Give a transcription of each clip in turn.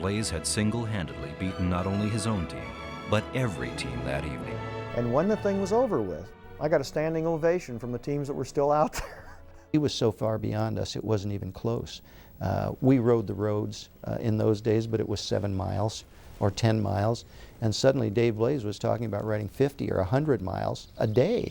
Blaze had single-handedly beaten not only his own team, but every team that evening. And when the thing was over with, I got a standing ovation from the teams that were still out there. He was so far beyond us, it wasn't even close. We rode the roads in those days, but it was 7 miles or 10 miles. And suddenly Dave Blaze was talking about riding 50 or 100 miles a day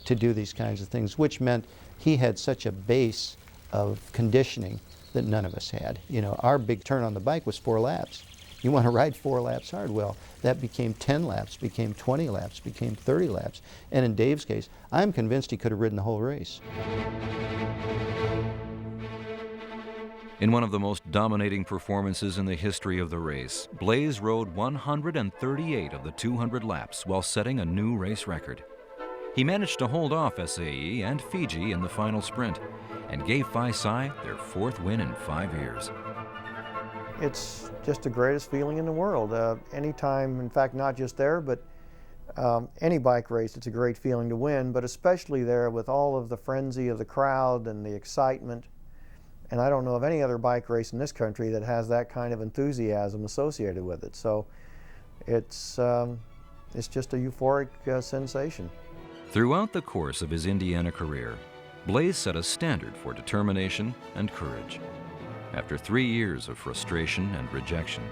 to do these kinds of things, which meant he had such a base of conditioning that none of us had. You know, our big turn on the bike was 4 laps. You want to ride 4 laps hard. Well, that became 10 laps, became 20 laps, became 30 laps. And in Dave's case, I'm convinced he could have ridden the whole race. In one of the most dominating performances in the history of the race, Blaze rode 138 of the 200 laps while setting a new race record. He managed to hold off SAE and Fiji in the final sprint and gave Phi Psi their 4th win in 5 years. It's just the greatest feeling in the world. Anytime, in fact, not just there, but any bike race, it's a great feeling to win, but especially there with all of the frenzy of the crowd and the excitement. And I don't know of any other bike race in this country that has that kind of enthusiasm associated with it. So it's just a euphoric sensation. Throughout the course of his Indiana career, Blaze set a standard for determination and courage. After 3 years of frustration and rejection,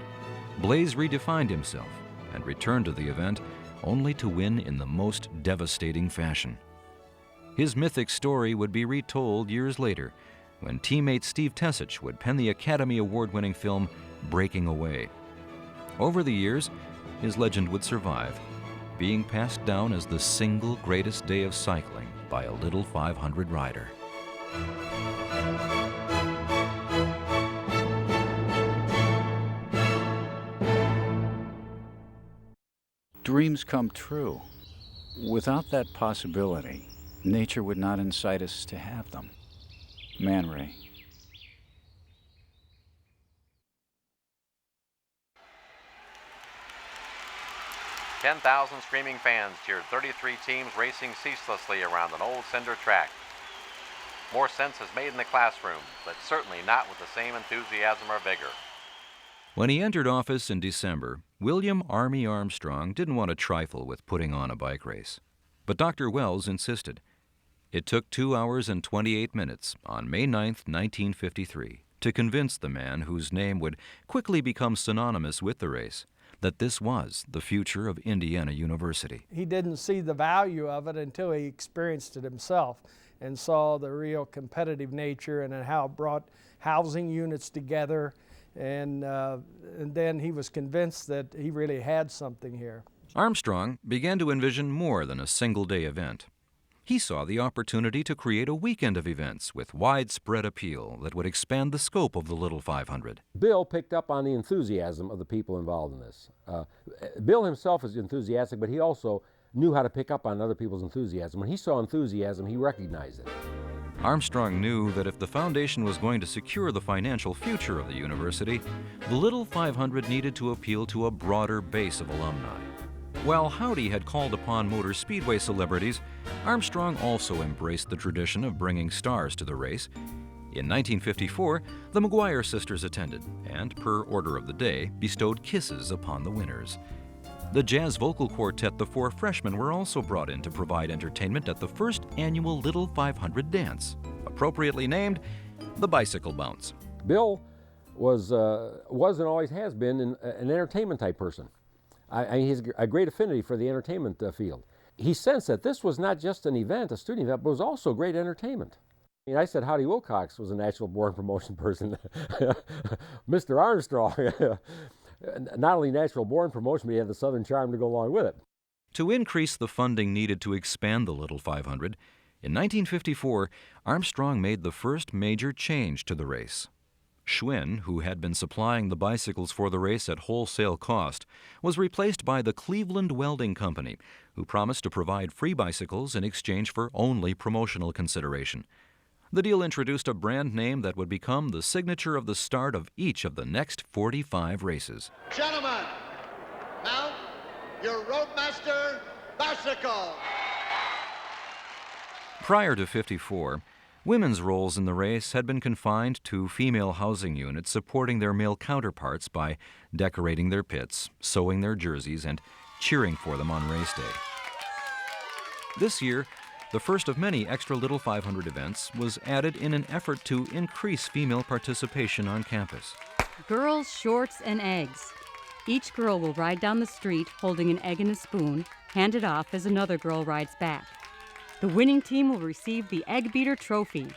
Blaze redefined himself and returned to the event only to win in the most devastating fashion. His mythic story would be retold years later when teammate Steve Tesich would pen the Academy Award-winning film Breaking Away. Over the years, his legend would survive, being passed down as the single greatest day of cycling by a little 500 rider. Dreams come true. Without that possibility, nature would not incite us to have them. Man Ray. 10,000 screaming fans cheered 33 teams racing ceaselessly around an old cinder track. More sense is made in the classroom, but certainly not with the same enthusiasm or vigor. When he entered office in December, William Army Armstrong didn't want to trifle with putting on a bike race. But Dr. Wells insisted. It took 2 hours and 28 minutes on May 9, 1953, to convince the man whose name would quickly become synonymous with the race that this was the future of Indiana University. He didn't see the value of it until he experienced it himself and saw the real competitive nature and how it brought housing units together. And then he was convinced that he really had something here. Armstrong began to envision more than a single-day event. He saw the opportunity to create a weekend of events with widespread appeal that would expand the scope of the Little 500. Bill picked up on the enthusiasm of the people involved in this. Bill himself is enthusiastic, but he also knew how to pick up on other people's enthusiasm. When he saw enthusiasm, he recognized it. Armstrong knew that if the foundation was going to secure the financial future of the university, the Little 500 needed to appeal to a broader base of alumni. While Howdy had called upon motor speedway celebrities, Armstrong also embraced the tradition of bringing stars to the race. In 1954, the McGuire sisters attended and, per order of the day, bestowed kisses upon the winners. The jazz vocal quartet The Four Freshmen were also brought in to provide entertainment at the first annual Little 500 dance, appropriately named the Bicycle Bounce. Bill was and always has been an entertainment type person. He has a great affinity for the entertainment field. He sensed that this was not just an event, a student event, but was also great entertainment. I said Howdy Wilcox was a natural born promotion person. Mr. Armstrong, not only natural born promotion, but he had the Southern charm to go along with it. To increase the funding needed to expand the Little 500, in 1954, Armstrong made the first major change to the race. Schwinn, who had been supplying the bicycles for the race at wholesale cost, was replaced by the Cleveland Welding Company, who promised to provide free bicycles in exchange for only promotional consideration. The deal introduced a brand name that would become the signature of the start of each of the next 45 races. Gentlemen, mount your Roadmaster bicycle. Prior to '54, Women's roles in the race had been confined to female housing units supporting their male counterparts by decorating their pits, sewing their jerseys, and cheering for them on race day. This year, the first of many extra Little 500 events was added in an effort to increase female participation on campus. Girls, shorts, and eggs. Each girl will ride down the street holding an egg and a spoon, hand it off as another girl rides back. The winning team will receive the Egg Beater Trophy.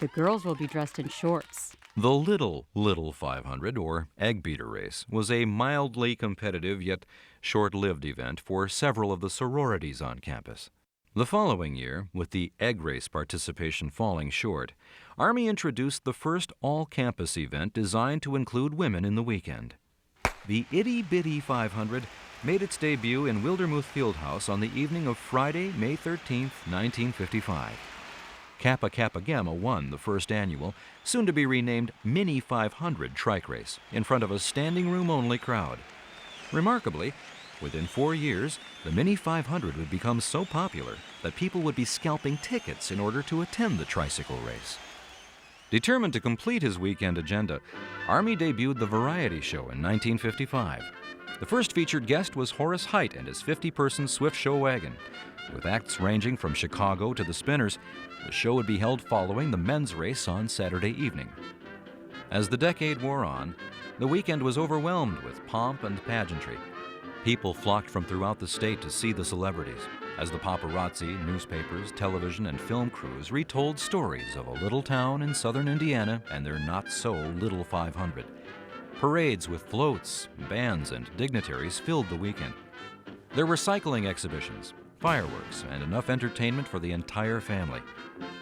The girls will be dressed in shorts. The Little 500, or Egg Beater Race, was a mildly competitive yet short-lived event for several of the sororities on campus. The following year, with the egg race participation falling short, Army introduced the first all-campus event designed to include women in the weekend. The Itty Bitty 500 made its debut in Wildermuth Fieldhouse on the evening of Friday, May 13, 1955. Kappa Kappa Gamma won the first annual, soon to be renamed Mini 500 trike race, in front of a standing room only crowd. Remarkably, within 4 years, the Mini 500 would become so popular that people would be scalping tickets in order to attend the tricycle race. Determined to complete his weekend agenda, Army debuted the Variety Show in 1955. The first featured guest was Horace Height and his 50-person Swift Show wagon. With acts ranging from Chicago to the Spinners, the show would be held following the men's race on Saturday evening. As the decade wore on, the weekend was overwhelmed with pomp and pageantry. People flocked from throughout the state to see the celebrities, as the paparazzi, newspapers, television, and film crews retold stories of a little town in southern Indiana and their not-so-little 500. Parades with floats, bands, and dignitaries filled the weekend. There were cycling exhibitions, fireworks, and enough entertainment for the entire family.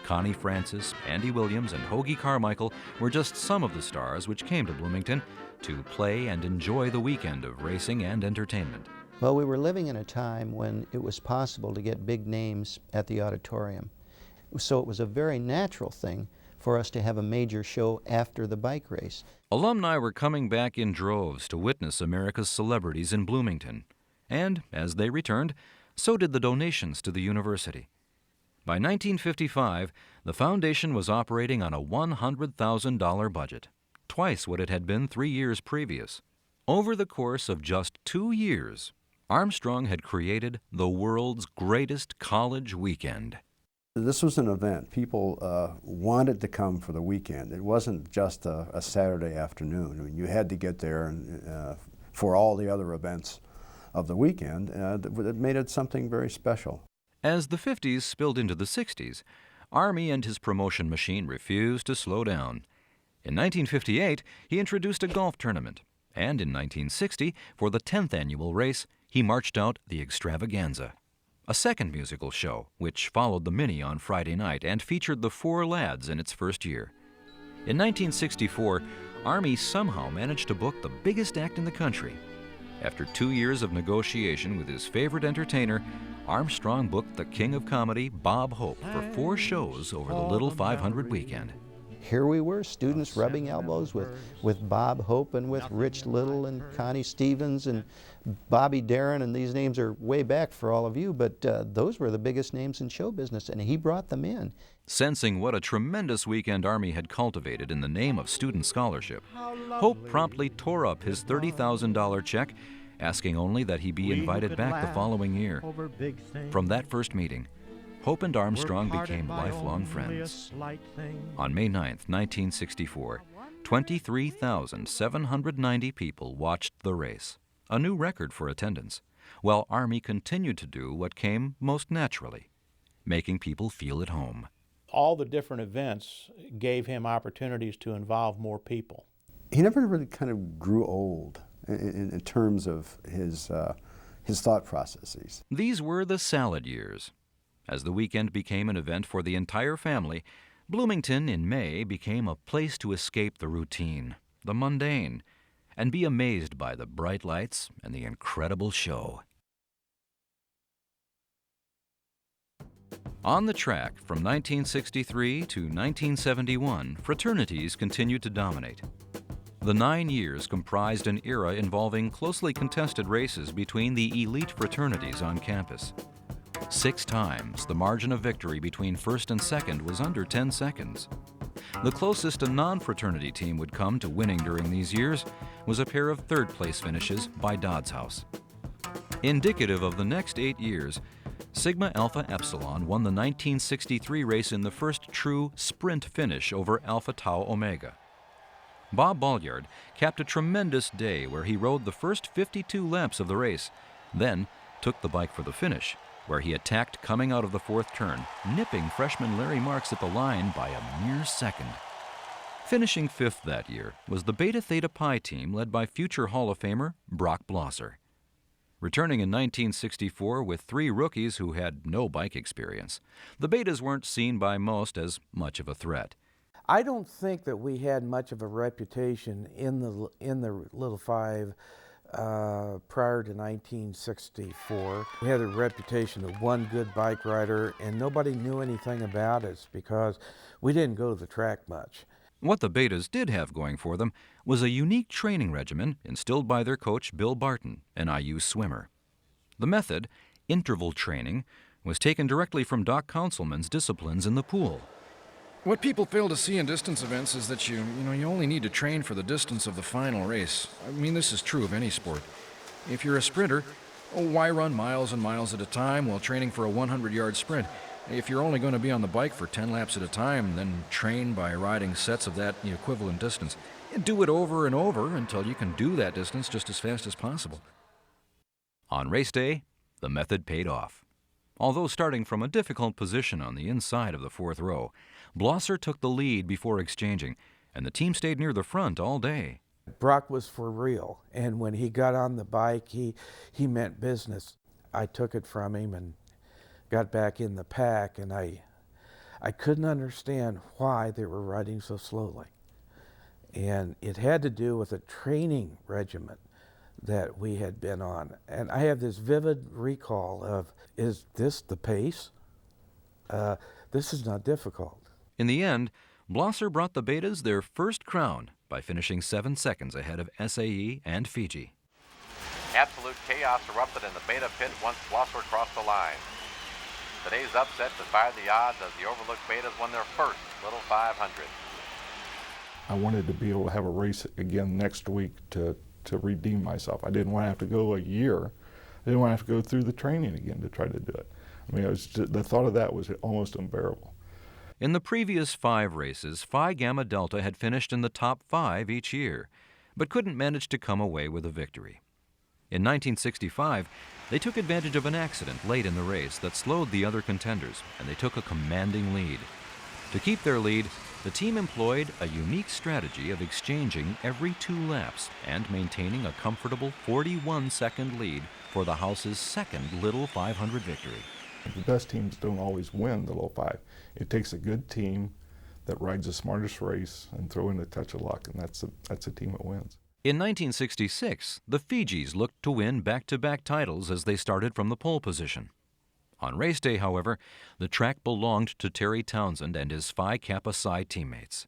Connie Francis, Andy Williams, and Hoagie Carmichael were just some of the stars which came to Bloomington to play and enjoy the weekend of racing and entertainment. Well, we were living in a time when it was possible to get big names at the auditorium. So it was a very natural thing for us to have a major show after the bike race. Alumni were coming back in droves to witness America's celebrities in Bloomington. And as they returned, so did the donations to the university. By 1955, the foundation was operating on a $100,000 budget, twice what it had been 3 years previous. Over the course of just 2 years, Armstrong had created the world's greatest college weekend. This was an event. People wanted to come for the weekend. It wasn't just a Saturday afternoon. I mean, you had to get there and, for all the other events of the weekend. It made it something very special. As the 50s spilled into the 60s, Army and his promotion machine refused to slow down. In 1958, he introduced a golf tournament, and in 1960, for the 10th annual race, he marched out the Extravaganza, a second musical show which followed the Mini on Friday night and featured the Four Lads in its first year. In 1964, Army somehow managed to book the biggest act in the country. After 2 years of negotiation with his favorite entertainer, Armstrong booked the king of comedy, Bob Hope, for 4 shows over the Little 500 weekend. Here we were, students rubbing elbows with Bob Hope and with Rich Little and Connie Stevens and Bobby Darin, and these names are way back for all of you, but those were the biggest names in show business, and he brought them in. Sensing what a tremendous weekend Army had cultivated in the name of student scholarship, Hope promptly tore up his $30,000 check, asking only that he be invited back the following year. From that first meeting, Hope and Armstrong became lifelong friends. On May 9, 1964, 23,790 people watched the race, a new record for attendance, while Army continued to do what came most naturally, making people feel at home. All the different events gave him opportunities to involve more people. He never really kind of grew old in terms of his thought processes. These were the salad years. As the weekend became an event for the entire family, Bloomington in May became a place to escape the routine, the mundane, and be amazed by the bright lights and the incredible show. On the track from 1963 to 1971, fraternities continued to dominate. The 9 years comprised an era involving closely contested races between the elite fraternities on campus. 6 times, the margin of victory between first and second was under 10 seconds. The closest a non-fraternity team would come to winning during these years was a pair of third-place finishes by Dodds House. Indicative of the next 8 years, Sigma Alpha Epsilon won the 1963 race in the first true sprint finish over Alpha Tau Omega. Bob Balliard capped a tremendous day where he rode the first 52 laps of the race, then took the bike for the finish, where he attacked coming out of the 4th turn, nipping freshman Larry Marks at the line by a mere second. Finishing 5th that year was the Beta Theta Pi team led by future Hall of Famer Brock Blosser. Returning in 1964 with 3 rookies who had no bike experience, the Betas weren't seen by most as much of a threat. I don't think that we had much of a reputation in the Little Five prior to 1964. We had a reputation of one good bike rider, and nobody knew anything about us because we didn't go to the track much. What the Betas did have going for them was a unique training regimen instilled by their coach Bill Barton, an IU swimmer. The method, interval training, was taken directly from Doc Councilman's disciplines in the pool. What people fail to see in distance events is that you only need to train for the distance of the final race. I mean, this is true of any sport. If you're a sprinter, why run miles and miles at a time while training for a 100-yard sprint? If you're only going to be on the bike for 10 laps at a time, then train by riding sets of that equivalent distance. And do it over and over until you can do that distance just as fast as possible. On race day, the method paid off. Although starting from a difficult position on the inside of the 4th row, Blosser took the lead before exchanging, and the team stayed near the front all day. Brock was for real, and when he got on the bike, he meant business. I took it from him and got back in the pack, and I couldn't understand why they were riding so slowly. And it had to do with a training regimen that we had been on. And I have this vivid recall of, is this the pace? This is not difficult. In the end, Blosser brought the Betas their first crown by finishing 7 seconds ahead of SAE and Fiji. Absolute chaos erupted in the Beta pit once Blosser crossed the line. Today's upset defied the odds as the overlooked Betas won their first Little 500. I wanted to be able to have a race again next week to redeem myself. I didn't want to have to go a year. I didn't want to have to go through the training again to try to do it. I mean, the thought of that was almost unbearable. In the previous 5 races, Phi Gamma Delta had finished in the top 5 each year, but couldn't manage to come away with a victory. In 1965, they took advantage of an accident late in the race that slowed the other contenders, and they took a commanding lead. To keep their lead, the team employed a unique strategy of exchanging every 2 laps and maintaining a comfortable 41-second lead for the house's second Little 500 victory. The best teams don't always win the Little 5. It takes a good team that rides the smartest race and throw in a touch of luck, and that's a team that wins. In 1966, the Fijis looked to win back-to-back titles as they started from the pole position. On race day, however, the track belonged to Terry Townsend and his Phi Kappa Psi teammates.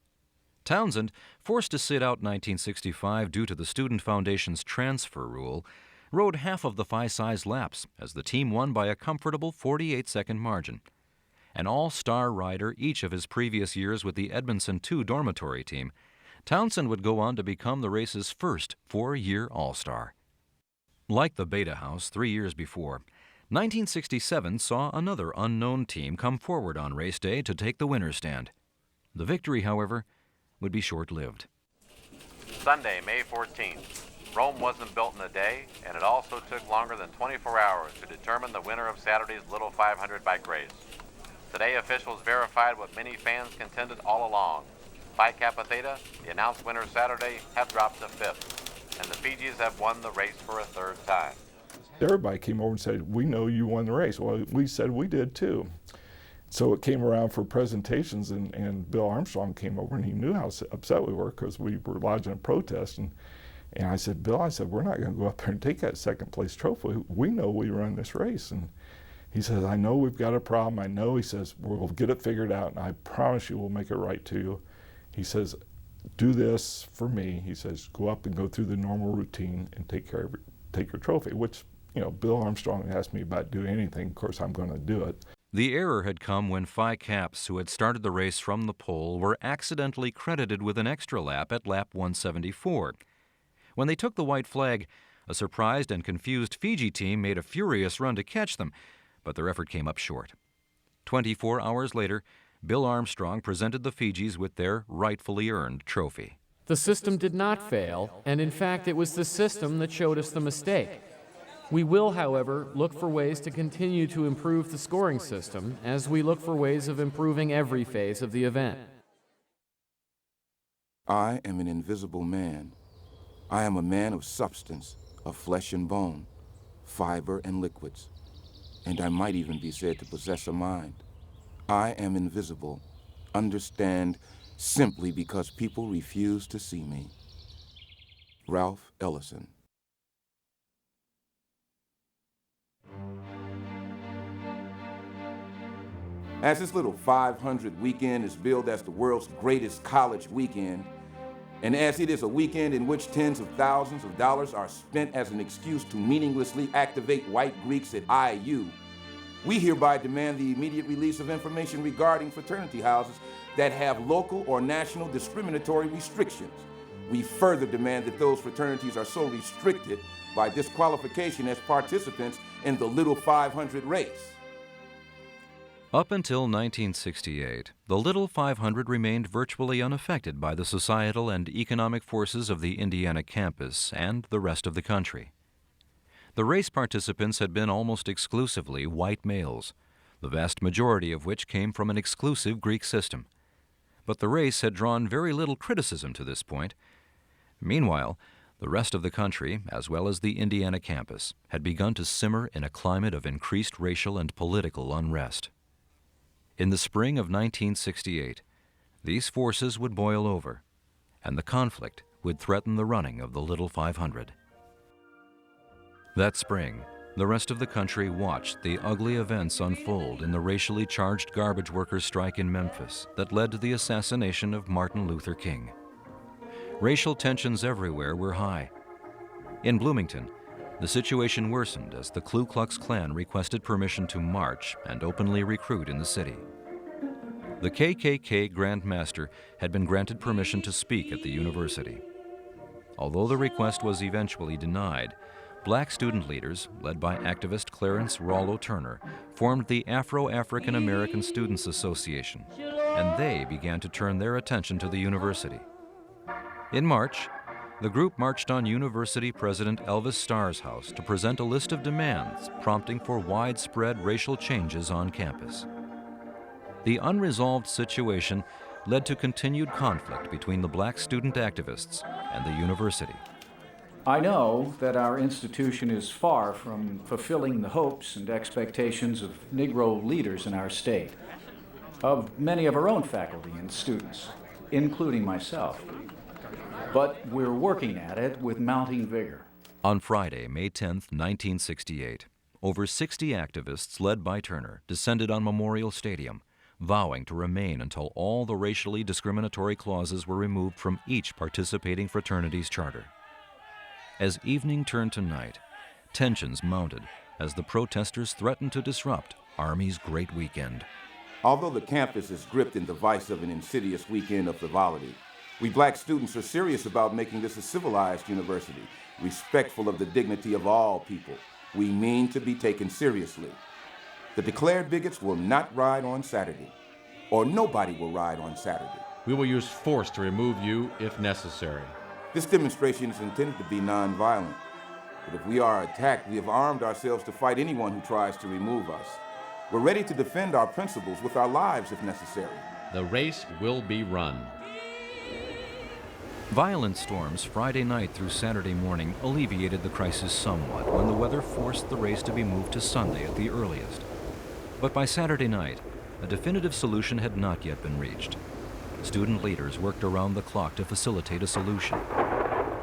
Townsend, forced to sit out 1965 due to the Student Foundation's transfer rule, rode half of the Phi Psi's laps as the team won by a comfortable 48-second margin. An all-star rider each of his previous years with the Edmondson II dormitory team, Townsend would go on to become the race's first 4-year all-star. Like the Beta House 3 years before, 1967 saw another unknown team come forward on race day to take the winner's stand. The victory, however, would be short-lived. Sunday, May 14th. Rome wasn't built in a day, and it also took longer than 24 hours to determine the winner of Saturday's Little 500 bike race. Today, officials verified what many fans contended all along. Phi Kappa Theta, the announced winner Saturday, have dropped to 5th, and the Fijis have won the race for a 3rd time. Everybody came over and said, "We know you won the race." Well, we said we did too. So it came around for presentations, and Bill Armstrong came over, and he knew how upset we were because we were lodging a protest. And I said, "Bill, we're not going to go up there and take that 2nd place trophy. We know we run this race." And he says, "I know we've got a problem. I know," he says, "we'll get it figured out, and I promise you we'll make it right to you." He says, "Do this for me." He says, "Go up and go through the normal routine and take your trophy," which, You know, Bill Armstrong asked me about doing anything, of course I'm going to do it. The error had come when Phi Caps, who had started the race from the pole, were accidentally credited with an extra lap at lap 174. When they took the white flag, a surprised and confused Fiji team made a furious run to catch them, but their effort came up short. 24 hours later, Bill Armstrong presented the Fijis with their rightfully earned trophy. The system did not fail, and in fact it was the system that showed us the mistake. We will, however, look for ways to continue to improve the scoring system as we look for ways of improving every phase of the event. I am an invisible man. I am a man of substance, of flesh and bone, fiber and liquids, and I might even be said to possess a mind. I am invisible, understand, simply because people refuse to see me. Ralph Ellison. As this little 500 weekend is billed as the world's greatest college weekend, and as it is a weekend in which tens of thousands of dollars are spent as an excuse to meaninglessly activate white Greeks at IU, we hereby demand the immediate release of information regarding fraternity houses that have local or national discriminatory restrictions. We further demand that those fraternities are so restricted by disqualification as participants in the Little 500 race. Up until 1968, the Little 500 remained virtually unaffected by the societal and economic forces of the Indiana campus and the rest of the country. The race participants had been almost exclusively white males, the vast majority of which came from an exclusive Greek system. But the race had drawn very little criticism to this point. Meanwhile, the rest of the country, as well as the Indiana campus, had begun to simmer in a climate of increased racial and political unrest. In the spring of 1968, these forces would boil over, and the conflict would threaten the running of the Little 500. That spring, the rest of the country watched the ugly events unfold in the racially charged garbage workers' strike in Memphis that led to the assassination of Martin Luther King. Racial tensions everywhere were high. In Bloomington, the situation worsened as the Ku Klux Klan requested permission to march and openly recruit in the city. The KKK Grand Master had been granted permission to speak at the university. Although the request was eventually denied, black student leaders, led by activist Clarence Rollo Turner, formed the Afro-African American Students Association, and they began to turn their attention to the university. In March, the group marched on University President Elvis Starr's house to present a list of demands prompting for widespread racial changes on campus. The unresolved situation led to continued conflict between the black student activists and the university. I know that our institution is far from fulfilling the hopes and expectations of Negro leaders in our state, of many of our own faculty and students, including myself. But we're working at it with mounting vigor. On Friday, May 10, 1968, over 60 activists led by Turner descended on Memorial Stadium, vowing to remain until all the racially discriminatory clauses were removed from each participating fraternity's charter. As evening turned to night, tensions mounted as the protesters threatened to disrupt Army's great weekend. Although the campus is gripped in the vice of an insidious weekend of frivolity, we black students are serious about making this a civilized university, respectful of the dignity of all people. We mean to be taken seriously. The declared bigots will not ride on Saturday, or nobody will ride on Saturday. We will use force to remove you if necessary. This demonstration is intended to be nonviolent, but if we are attacked, we have armed ourselves to fight anyone who tries to remove us. We're ready to defend our principles with our lives if necessary. The race will be run. Violent storms Friday night through Saturday morning alleviated the crisis somewhat when the weather forced the race to be moved to Sunday at the earliest. But by Saturday night, a definitive solution had not yet been reached. Student leaders worked around the clock to facilitate a solution.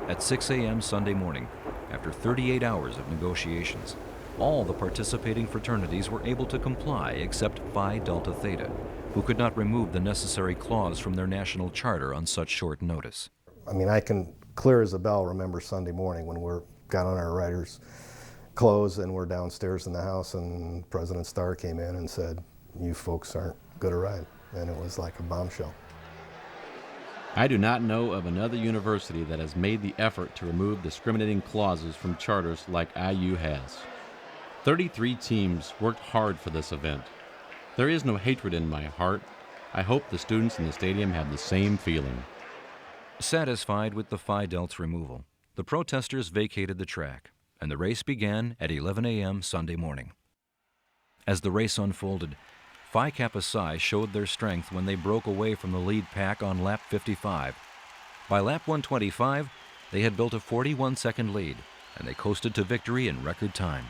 At 6 a.m. Sunday morning, after 38 hours of negotiations, all the participating fraternities were able to comply except Phi Delta Theta, who could not remove the necessary clause from their national charter on such short notice. I mean, I can clear as a bell remember Sunday morning when we got on our riders closed, and we're downstairs in the house, and President Starr came in and said, "You folks aren't good to ride." And it was like a bombshell. I do not know of another university that has made the effort to remove discriminating clauses from charters like IU has. 33 teams worked hard for this event. There is no hatred in my heart. I hope the students in the stadium have the same feeling. Satisfied with the Phi Delts removal, the protesters vacated the track, and the race began at 11 a.m. Sunday morning. As the race unfolded, Phi Kappa Psi showed their strength when they broke away from the lead pack on lap 55. By lap 125, they had built a 41-second lead, and they coasted to victory in record time.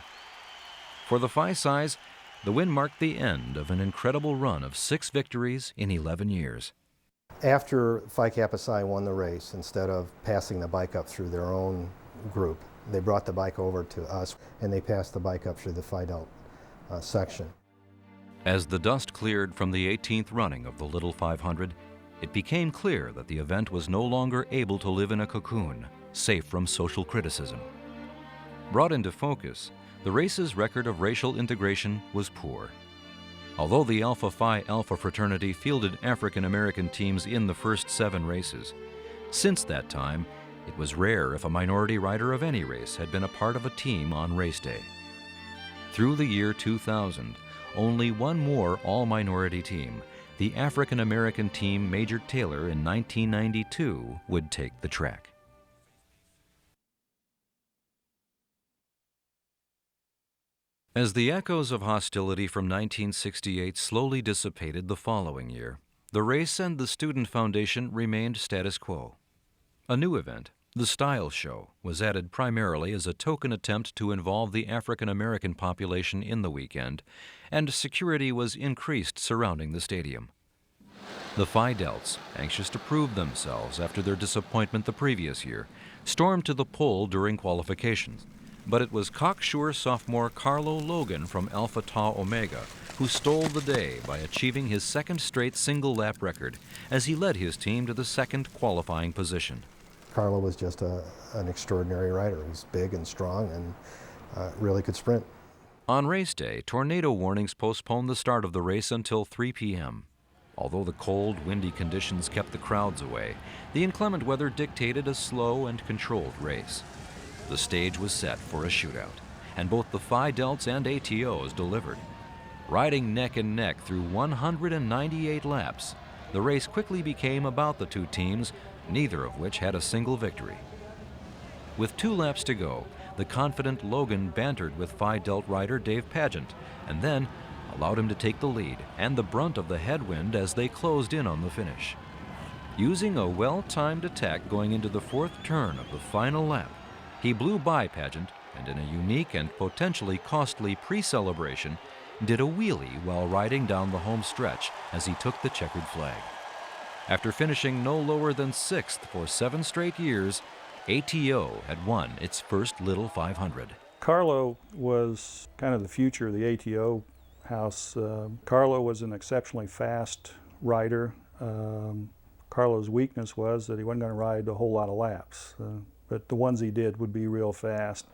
For the Phi Psis, the win marked the end of an incredible run of 6 victories in 11 years. After Phi Kappa Psi won the race, instead of passing the bike up through their own group, they brought the bike over to us, and they passed the bike up through the Phi Delt section. As the dust cleared from the 18th running of the Little 500, it became clear that the event was no longer able to live in a cocoon, safe from social criticism. Brought into focus, the race's record of racial integration was poor. Although the Alpha Phi Alpha fraternity fielded African American teams in the first 7 races, since that time, it was rare if a minority rider of any race had been a part of a team on race day. Through the year 2000, only one more all-minority team, the African American team Major Taylor in 1992, would take the track. As the echoes of hostility from 1968 slowly dissipated the following year, the race and the Student Foundation remained status quo. A new event, the Style Show, was added primarily as a token attempt to involve the African American population in the weekend, and security was increased surrounding the stadium. The Phi Delts, anxious to prove themselves after their disappointment the previous year, stormed to the pole during qualifications. But it was cocksure sophomore Carlo Logan from Alpha Tau Omega who stole the day by achieving his second straight single-lap record as he led his team to the second qualifying position. Carlo was just an extraordinary rider. He was big and strong and really could sprint. On race day, tornado warnings postponed the start of the race until 3 p.m. Although the cold, windy conditions kept the crowds away, the inclement weather dictated a slow and controlled race. The stage was set for a shootout, and both the Phi Delts and ATOs delivered. Riding neck and neck through 198 laps, the race quickly became about the two teams, neither of which had a single victory. With 2 laps to go, the confident Logan bantered with Phi Delt rider Dave Pageant, and then allowed him to take the lead and the brunt of the headwind as they closed in on the finish. Using a well-timed attack going into the 4th turn of the final lap, he blew by Pageant and in a unique and potentially costly pre-celebration did a wheelie while riding down the home stretch as he took the checkered flag. After finishing no lower than 6th for 7 straight years, ATO had won its first Little 500. Carlo was kind of the future of the ATO house. Carlo was an exceptionally fast rider. Carlo's weakness was that he wasn't going to ride a whole lot of laps. But the ones he did would be real fast,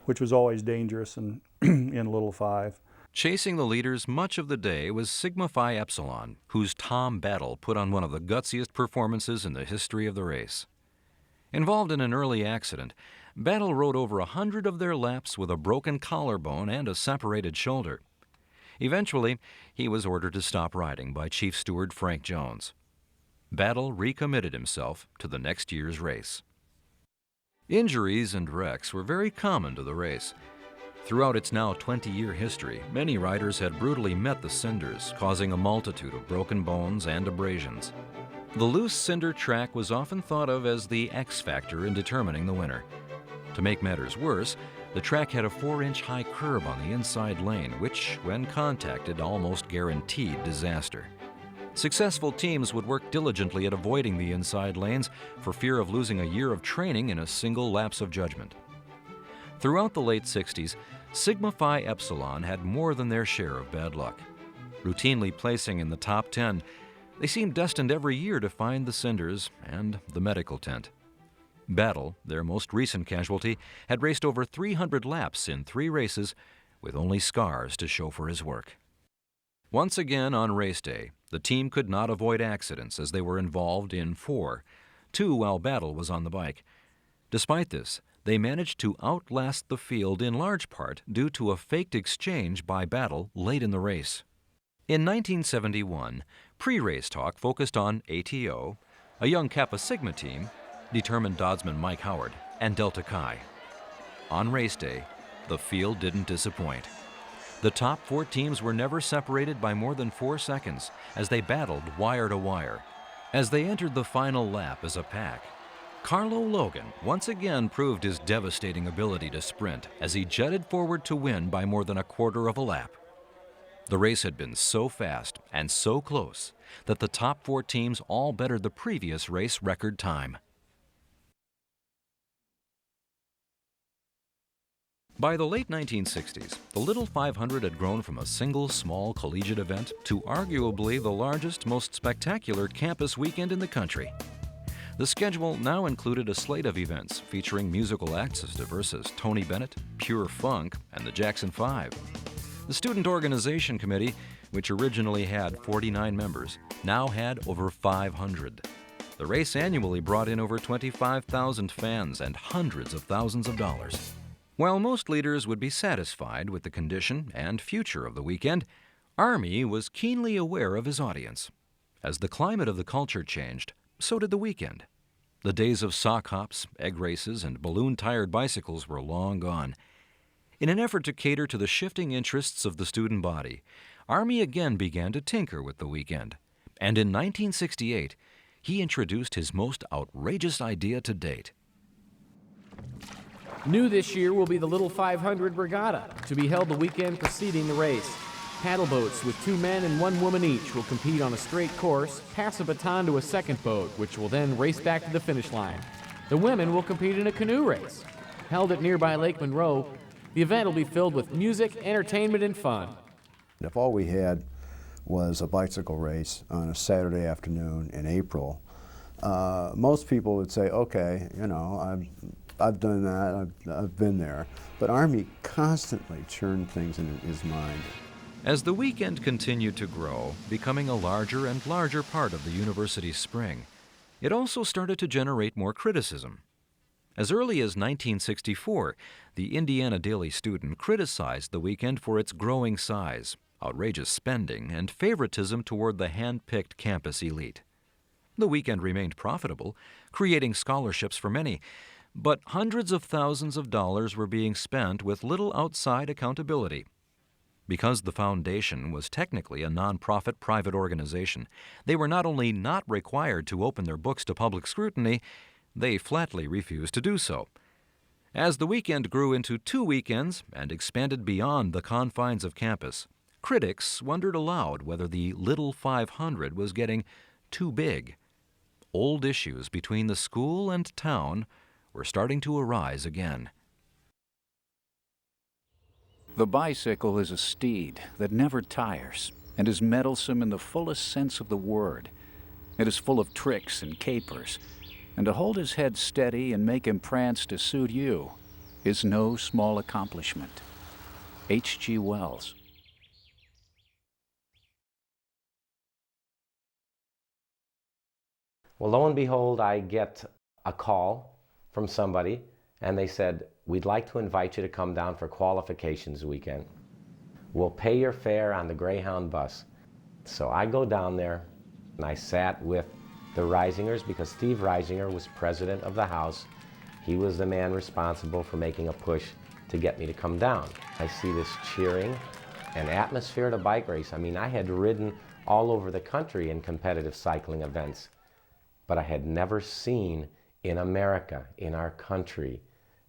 which was always dangerous in Little 5. Chasing the leaders much of the day was Sigma Phi Epsilon, whose Tom Battle put on one of the gutsiest performances in the history of the race. Involved in an early accident, Battle rode over 100 of their laps with a broken collarbone and a separated shoulder. Eventually, he was ordered to stop riding by Chief Steward Frank Jones. Battle recommitted himself to the next year's race. Injuries and wrecks were very common to the race. Throughout its now 20-year history, many riders had brutally met the cinders, causing a multitude of broken bones and abrasions. The loose cinder track was often thought of as the X factor in determining the winner. To make matters worse, the track had a 4-inch high curb on the inside lane, which, when contacted, almost guaranteed disaster. Successful teams would work diligently at avoiding the inside lanes for fear of losing a year of training in a single lapse of judgment. Throughout the late 60s, Sigma Phi Epsilon had more than their share of bad luck. Routinely placing in the top 10, they seemed destined every year to find the cinders and the medical tent. Battle, their most recent casualty, had raced over 300 laps in 3 races with only scars to show for his work. Once again on race day, the team could not avoid accidents as they were involved in 4, 2 while Battle was on the bike. Despite this, they managed to outlast the field in large part due to a faked exchange by Battle late in the race. In 1971, pre-race talk focused on ATO, a young Kappa Sigma team, determined Doddsman Mike Howard, and Delta Chi. On race day, the field didn't disappoint. The top 4 teams were never separated by more than 4 seconds as they battled wire to wire. As they entered the final lap as a pack, Carlo Logan once again proved his devastating ability to sprint as he jetted forward to win by more than a quarter of a lap. The race had been so fast and so close that the top 4 teams all bettered the previous race record time. By the late 1960s, the Little 500 had grown from a single small collegiate event to arguably the largest, most spectacular campus weekend in the country. The schedule now included a slate of events featuring musical acts as diverse as Tony Bennett, Pure Funk, and the Jackson 5. The Student Organization Committee, which originally had 49 members, now had over 500. The race annually brought in over 25,000 fans and hundreds of thousands of dollars. While most leaders would be satisfied with the condition and future of the weekend, Army was keenly aware of his audience. As the climate of the culture changed, so did the weekend. The days of sock hops, egg races, and balloon-tired bicycles were long gone. In an effort to cater to the shifting interests of the student body, Army again began to tinker with the weekend. And in 1968, he introduced his most outrageous idea to date. New this year will be the Little 500 Regatta, to be held the weekend preceding the race. Paddle boats with 2 men and 1 woman each will compete on a straight course, pass a baton to a second boat, which will then race back to the finish line. The women will compete in a canoe race. Held at nearby Lake Monroe, the event will be filled with music, entertainment, and fun. If all we had was a bicycle race on a Saturday afternoon in April, most people would say, okay, you know, I've done that, I've been there. But Army constantly churned things in his mind. As the weekend continued to grow, becoming a larger and larger part of the university's spring, it also started to generate more criticism. As early as 1964, the Indiana Daily Student criticized the weekend for its growing size, outrageous spending, and favoritism toward the hand-picked campus elite. The weekend remained profitable, creating scholarships for many, but hundreds of thousands of dollars were being spent with little outside accountability. Because the foundation was technically a nonprofit private organization, they were not only not required to open their books to public scrutiny, they flatly refused to do so. As the weekend grew into 2 weekends and expanded beyond the confines of campus, critics wondered aloud whether the Little 500 was getting too big. Old issues between the school and town were starting to arise again. The bicycle is a steed that never tires and is mettlesome in the fullest sense of the word. It is full of tricks and capers, and to hold his head steady and make him prance to suit you is no small accomplishment. H.G. Wells. Well, lo and behold, I get a call from somebody, and they said, we'd like to invite you to come down for qualifications weekend. We'll pay your fare on the Greyhound bus. So I go down there, and I sat with the Risingers because Steve Risinger was president of the House. He was the man responsible for making a push to get me to come down. I see this cheering and atmosphere at a bike race. I mean, I had ridden all over the country in competitive cycling events, but I had never seen in America, in our country,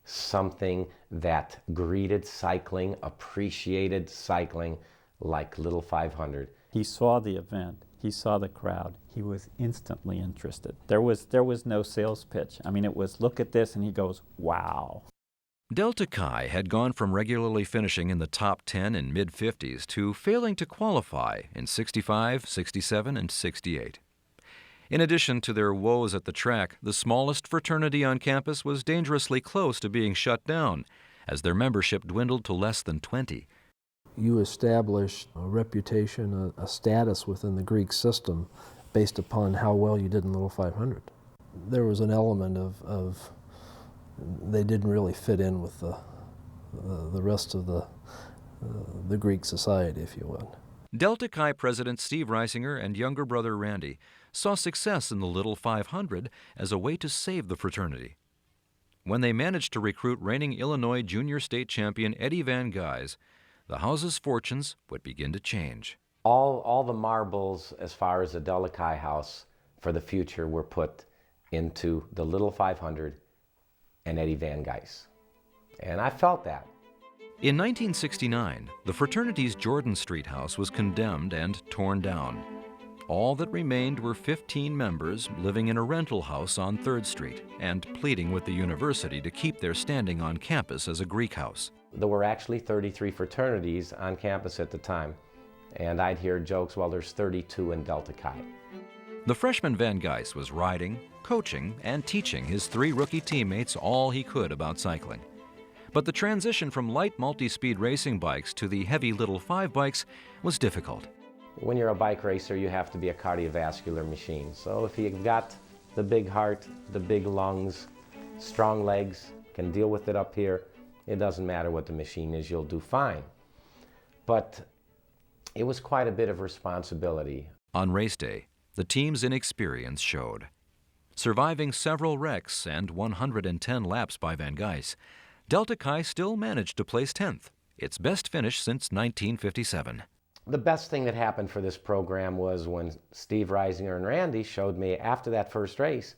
something that greeted cycling, appreciated cycling like Little 500. He saw the event, he saw the crowd, he was instantly interested. There was no sales pitch. I mean, it was look at this and he goes, wow. Delta Chi had gone from regularly finishing in the top 10 in mid-50s to failing to qualify in 65, 67, and 68. In addition to their woes at the track, the smallest fraternity on campus was dangerously close to being shut down, as their membership dwindled to less than 20. You establish a reputation, a status within the Greek system based upon how well you did in Little 500. There was an element of they didn't really fit in with the rest of the Greek society, if you will. Delta Chi President Steve Reisinger and younger brother Randy saw success in the Little 500 as a way to save the fraternity. When they managed to recruit reigning Illinois junior state champion Eddie Van Gys, the house's fortunes would begin to change. All the marbles as far as the Delta Chi house for the future were put into the Little 500 and Eddie Van Gys. And I felt that. In 1969, the fraternity's Jordan Street house was condemned and torn down. All that remained were 15 members living in a rental house on 3rd Street and pleading with the university to keep their standing on campus as a Greek house. There were actually 33 fraternities on campus at the time, and I'd hear jokes, well, there's 32 in Delta Chi. The freshman Van Gys was riding, coaching, and teaching his 3 rookie teammates all he could about cycling. But the transition from light multi-speed racing bikes to the heavy Little 5 bikes was difficult. When you're a bike racer, you have to be a cardiovascular machine. So if you've got the big heart, the big lungs, strong legs, can deal with it up here, it doesn't matter what the machine is, you'll do fine. But it was quite a bit of responsibility. On race day, the team's inexperience showed. Surviving several wrecks and 110 laps by Van Gys, Delta Chi still managed to place 10th, its best finish since 1957. The best thing that happened for this program was when Steve Reisinger and Randy showed me after that first race,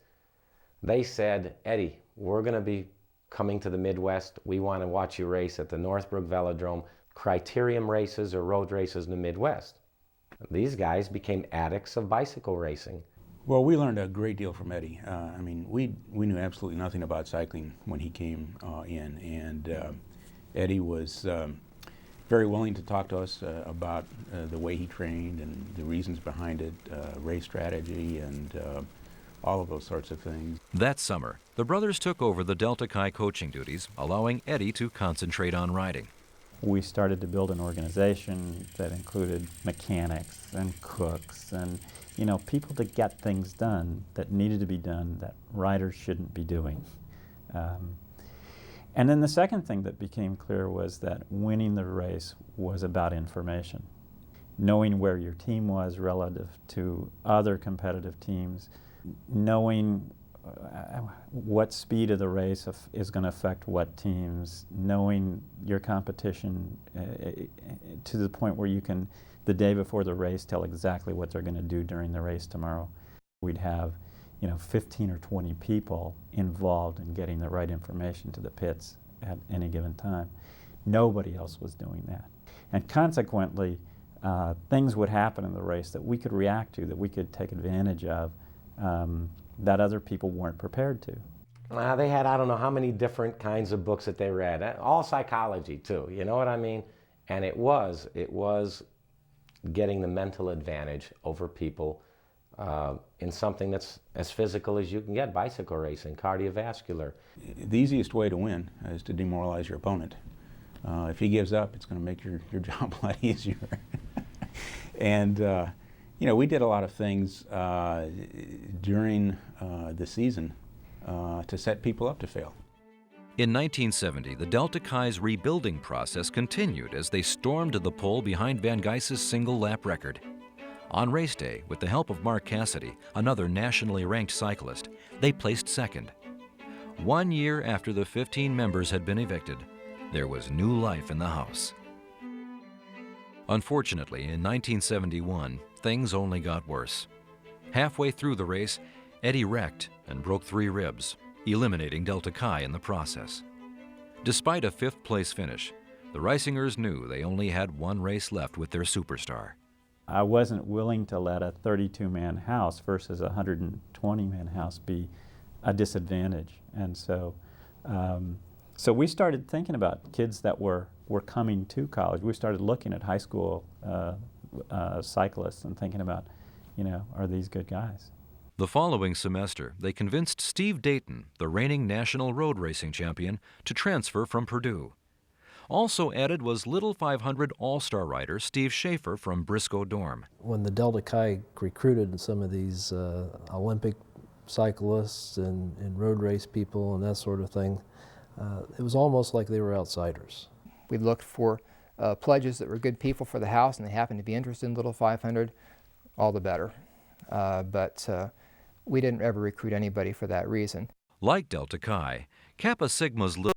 they said, Eddie, we're going to be coming to the Midwest. We want to watch you race at the Northbrook Velodrome, criterium races or road races in the Midwest. These guys became addicts of bicycle racing. Well, we learned a great deal from Eddie. We knew absolutely nothing about cycling when he came in, and Eddie was very willing to talk to us about the way he trained and the reasons behind it, race strategy, and all of those sorts of things. That summer, the brothers took over the Delta Chi coaching duties, allowing Eddie to concentrate on riding. We started to build an organization that included mechanics and cooks and people to get things done that needed to be done that riders shouldn't be doing. And then the second thing that became clear was that winning the race was about information. Knowing where your team was relative to other competitive teams, knowing what speed of the race is going to affect what teams, knowing your competition to the point where you can, the day before the race, tell exactly what they're going to do during the race tomorrow. We'd have 15 or 20 people involved in getting the right information to the pits at any given time. Nobody else was doing that. And consequently, things would happen in the race that we could react to, that we could take advantage of, that other people weren't prepared to. They had, I don't know how many different kinds of books that they read, all psychology too, you know what I mean? And it was getting the mental advantage over people in something that's as physical as you can get, bicycle racing, cardiovascular. The easiest way to win is to demoralize your opponent. If he gives up, it's going to make your job a lot easier. And we did a lot of things during the season to set people up to fail. In 1970, the Delta Chi's rebuilding process continued as they stormed to the pole behind Van Gys's single-lap record. On race day, with the help of Mark Cassidy, another nationally ranked cyclist, they placed second. 1 year after the 15 members had been evicted, there was new life in the house. Unfortunately, in 1971, things only got worse. Halfway through the race, Eddie wrecked and broke 3 ribs, eliminating Delta Chi in the process. Despite a 5th-place finish, the Reisingers knew they only had 1 race left with their superstar. I wasn't willing to let a 32-man house versus a 120-man house be a disadvantage. And so we started thinking about kids that were coming to college. We started looking at high school cyclists and thinking about, are these good guys? The following semester, they convinced Steve Dayton, the reigning national road racing champion, to transfer from Purdue. Also added was Little 500 All-Star rider Steve Schaefer from Briscoe Dorm. When the Delta Chi recruited some of these Olympic cyclists and road race people and that sort of thing, it was almost like they were outsiders. We looked for pledges that were good people for the house, and they happened to be interested in Little 500, all the better. But we didn't ever recruit anybody for that reason. Like Delta Chi, Kappa Sigma's Little